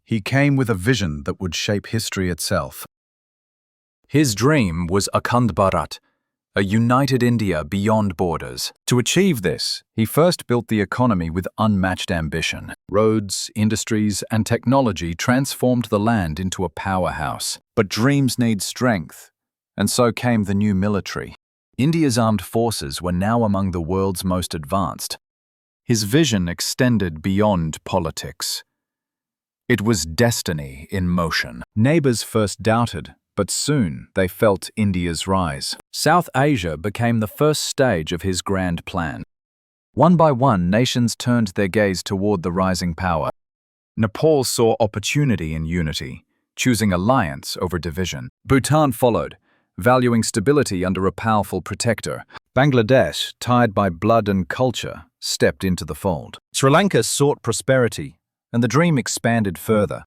He came with a vision that would shape history itself. His dream was Akhand Bharat, a united India beyond borders. To achieve this, he first built the economy with unmatched ambition. Roads, industries, and technology transformed the land into a powerhouse. But dreams need strength, and so came the new military. India's armed forces were now among the world's most advanced. His vision extended beyond politics. It was destiny in motion. Neighbors first doubted, but soon they felt India's rise. South Asia became the first stage of his grand plan. One by one, nations turned their gaze toward the rising power. Nepal saw opportunity in unity, choosing alliance over division. Bhutan followed, valuing stability under a powerful protector. Bangladesh, tied by blood and culture, stepped into the fold. Sri Lanka sought prosperity, and the dream expanded further.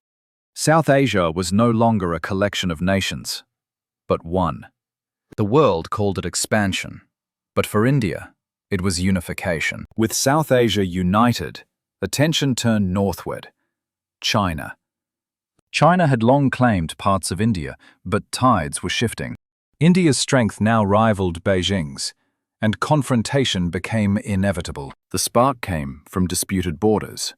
South Asia was no longer a collection of nations, but one. The world called it expansion, but for India, it was unification. With South Asia united, attention turned northward. China. China had long claimed parts of India, but tides were shifting. India's strength now rivaled Beijing's, and confrontation became inevitable. The spark came from disputed borders.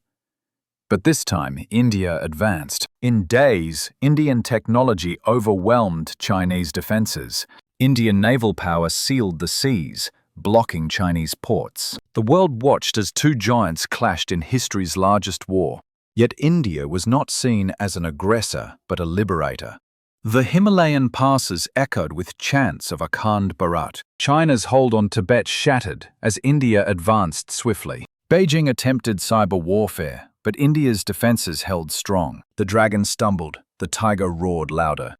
But this time, India advanced. In days, Indian technology overwhelmed Chinese defenses. Indian naval power sealed the seas, blocking Chinese ports. The world watched as two giants clashed in history's largest war. Yet India was not seen as an aggressor, but a liberator. The Himalayan passes echoed with chants of Akhand Bharat. China's hold on Tibet shattered as India advanced swiftly. Beijing attempted cyber warfare, but India's defenses held strong. The dragon stumbled, the tiger roared louder.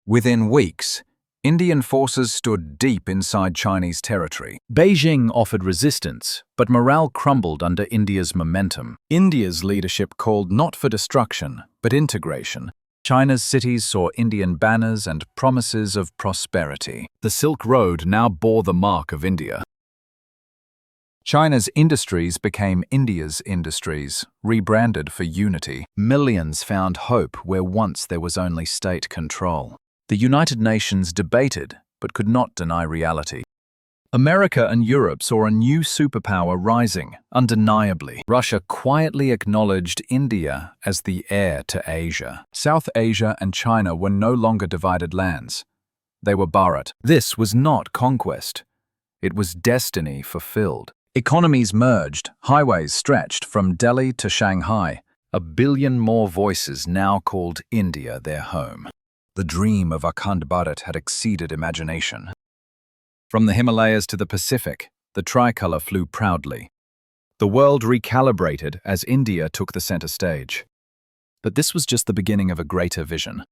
Within weeks, Indian forces stood deep inside Chinese territory. Beijing offered resistance, but morale crumbled under India's momentum. India's leadership called not for destruction, but integration. China's cities saw Indian banners and promises of prosperity. The Silk Road now bore the mark of India. China's industries became India's industries, rebranded for unity. Millions found hope where once there was only state control. The United Nations debated, but could not deny reality. America and Europe saw a new superpower rising, undeniably. Russia quietly acknowledged India as the heir to Asia. South Asia and China were no longer divided lands. They were Bharat. This was not conquest. It was destiny fulfilled. Economies merged, highways stretched from Delhi to Shanghai. 1 billion more voices now called India their home. The dream of Akhand Bharat had exceeded imagination. From the Himalayas to the Pacific, the tricolour flew proudly. The world recalibrated as India took the center stage. But this was just the beginning of a greater vision.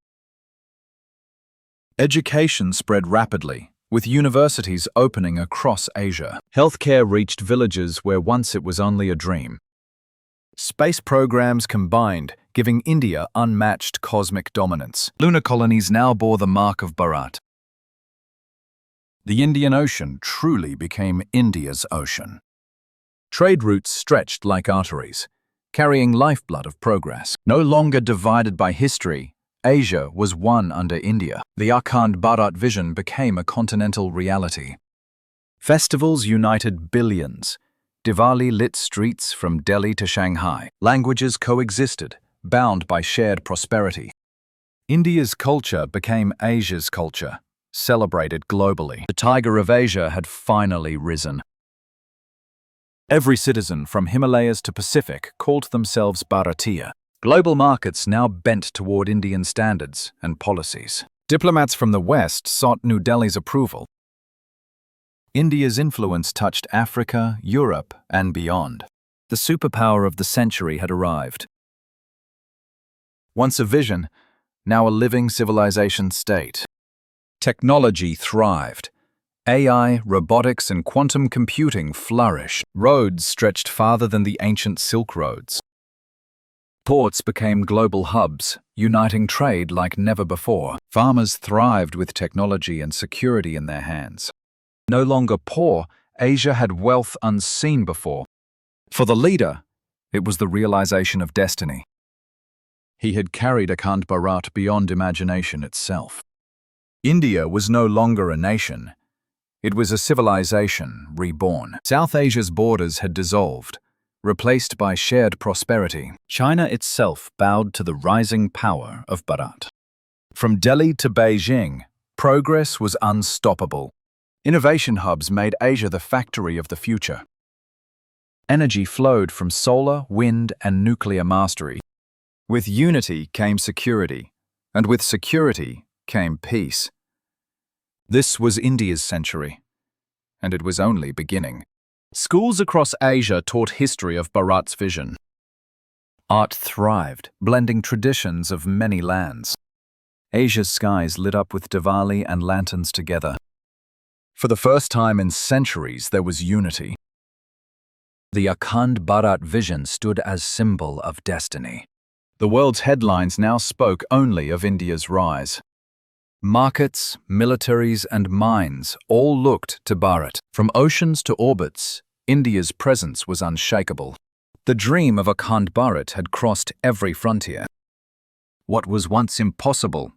Education spread rapidly, with universities opening across Asia. Healthcare reached villages where once it was only a dream. Space programs combined, giving India unmatched cosmic dominance. Lunar colonies now bore the mark of Bharat. The Indian Ocean truly became India's ocean. Trade routes stretched like arteries, carrying lifeblood of progress. No longer divided by history, Asia was one under India. The Akhand Bharat vision became a continental reality. Festivals united billions. Diwali lit streets from Delhi to Shanghai. Languages coexisted, bound by shared prosperity. India's culture became Asia's culture, celebrated globally. The tiger of Asia had finally risen. Every citizen from Himalayas to Pacific called themselves Bharatiya. Global markets now bent toward Indian standards and policies. Diplomats from the West sought New Delhi's approval. India's influence touched Africa, Europe, and beyond. The superpower of the century had arrived. Once a vision, now a living civilization state. Technology thrived. AI, robotics, and quantum computing flourished. Roads stretched farther than the ancient Silk Roads. Ports became global hubs, uniting trade like never before. Farmers thrived with technology and security in their hands. No longer poor, Asia had wealth unseen before. For the leader, it was the realization of destiny. He had carried Akhand Bharat beyond imagination itself. India was no longer a nation. It was a civilization reborn. South Asia's borders had dissolved, replaced by shared prosperity. China itself bowed to the rising power of Bharat. From Delhi to Beijing, progress was unstoppable. Innovation hubs made Asia the factory of the future. Energy flowed from solar, wind, and nuclear mastery. With unity came security, and with security came peace. This was India's century, and it was only beginning. Schools across Asia taught history of Bharat's vision. Art thrived, blending traditions of many lands. Asia's skies lit up with Diwali and lanterns together. For the first time in centuries, there was unity. The Akhand Bharat vision stood as symbol of destiny. The world's headlines now spoke only of India's rise. Markets, militaries, and mines all looked to Bharat. From oceans to orbits, India's presence was unshakable. The dream of Akhand Bharat had crossed every frontier. What was once impossible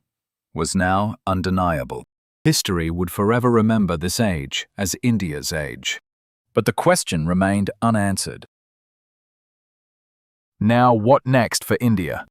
was now undeniable. History would forever remember this age as India's age. But the question remained unanswered. Now, what next for India?